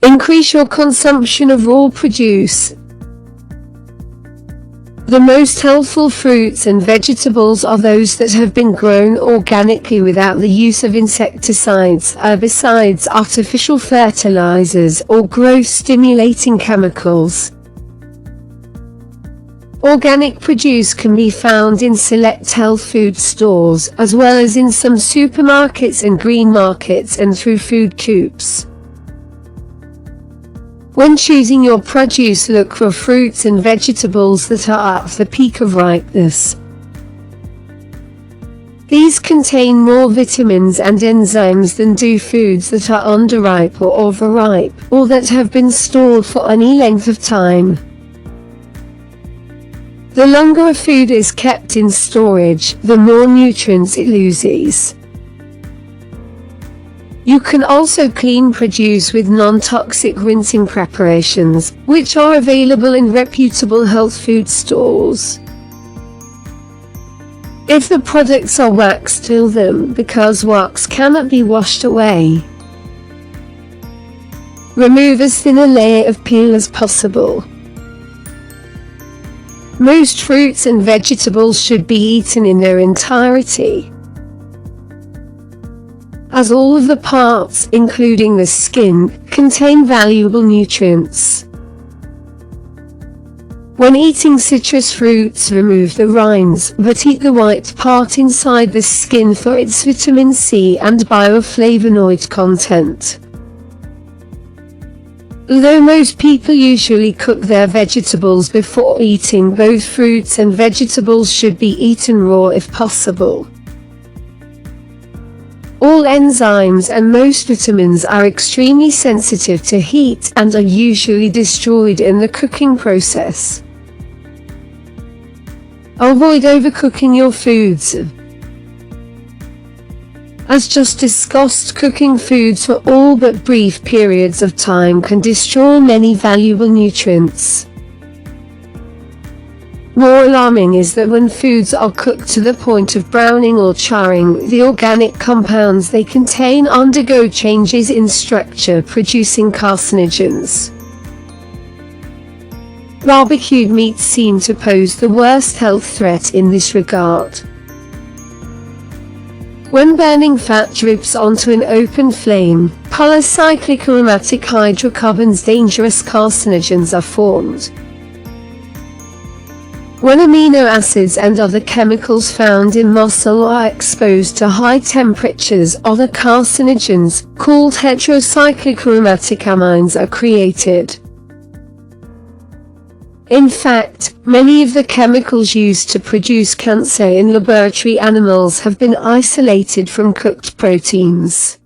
Increase your consumption of raw produce. The most healthful fruits and vegetables are those that have been grown organically without the use of insecticides, herbicides, artificial fertilizers, or growth-stimulating chemicals. Organic produce can be found in select health food stores, as well as in some supermarkets and green markets and through food coops. When choosing your produce, look for fruits and vegetables that are at the peak of ripeness. These contain more vitamins and enzymes than do foods that are underripe or overripe, or that have been stored for any length of time. The longer a food is kept in storage, the more nutrients it loses. You can also clean produce with non-toxic rinsing preparations, which are available in reputable health food stores. If the products are wax, peel them, because wax cannot be washed away. Remove as thin a layer of peel as possible. Most fruits and vegetables should be eaten in their entirety, as all of the parts, including the skin, contain valuable nutrients. When eating citrus fruits, remove the rinds, but eat the white part inside the skin for its vitamin C and bioflavonoid content. Although most people usually cook their vegetables before eating, both fruits and vegetables should be eaten raw if possible. All enzymes and most vitamins are extremely sensitive to heat and are usually destroyed in the cooking process. Avoid overcooking your foods. As just discussed, cooking foods for all but brief periods of time can destroy many valuable nutrients. More alarming is that when foods are cooked to the point of browning or charring, the organic compounds they contain undergo changes in structure, producing carcinogens. Barbecued meats seem to pose the worst health threat in this regard. When burning fat drips onto an open flame, polycyclic aromatic hydrocarbons, dangerous carcinogens, are formed. When amino acids and other chemicals found in muscle are exposed to high temperatures, other carcinogens, called heterocyclic aromatic amines, are created. In fact, many of the chemicals used to produce cancer in laboratory animals have been isolated from cooked proteins.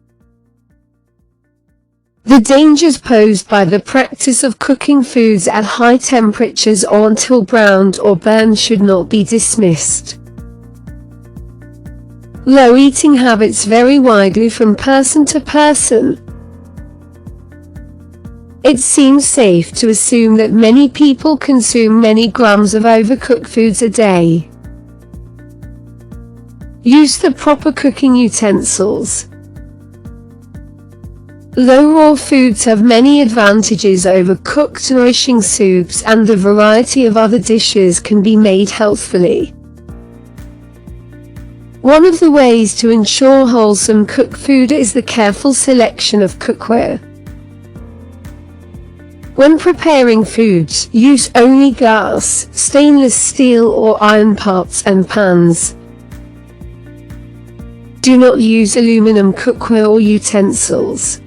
The dangers posed by the practice of cooking foods at high temperatures or until browned or burned should not be dismissed. Low eating habits vary widely from person to person. It seems safe to assume that many people consume many grams of overcooked foods a day. Use the proper cooking utensils. Though raw foods have many advantages over cooked, nourishing soups, and a variety of other dishes can be made healthfully. One of the ways to ensure wholesome cooked food is the careful selection of cookware. When preparing foods, use only glass, stainless steel or iron pots and pans. Do not use aluminum cookware or utensils.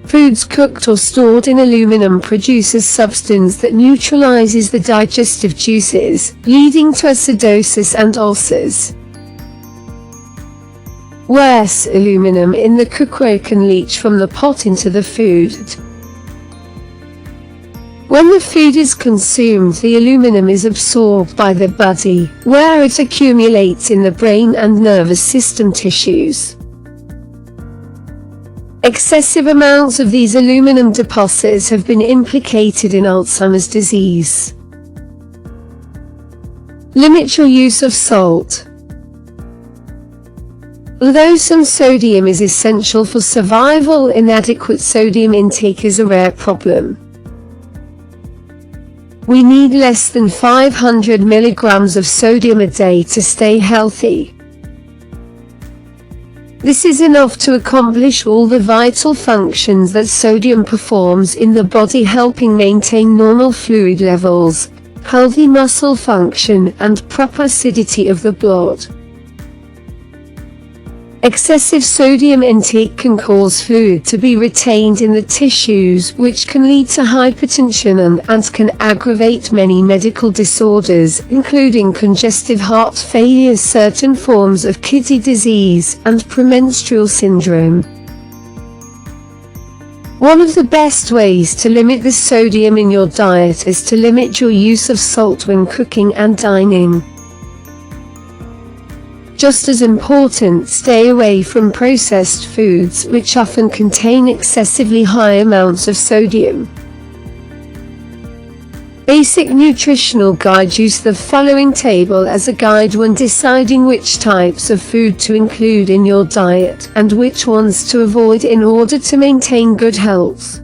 Foods cooked or stored in aluminum produce a substance that neutralizes the digestive juices, leading to acidosis and ulcers. Worse, aluminum in the cookware can leach from the pot into the food. When the food is consumed, the aluminum is absorbed by the body, where it accumulates in the brain and nervous system tissues. Excessive amounts of these aluminum deposits have been implicated in Alzheimer's disease. Limit your use of salt. Although some sodium is essential for survival, inadequate sodium intake is a rare problem. We need less than 500 milligrams of sodium a day to stay healthy. This is enough to accomplish all the vital functions that sodium performs in the body, helping maintain normal fluid levels, healthy muscle function, and proper acidity of the blood. Excessive sodium intake can cause fluid to be retained in the tissues, which can lead to hypertension and can aggravate many medical disorders, including congestive heart failure, certain forms of kidney disease, and premenstrual syndrome. One of the best ways to limit the sodium in your diet is to limit your use of salt when cooking and dining. Just as important, stay away from processed foods, which often contain excessively high amounts of sodium. Basic Nutritional Guide. Use the following table as a guide when deciding which types of food to include in your diet, and which ones to avoid in order to maintain good health.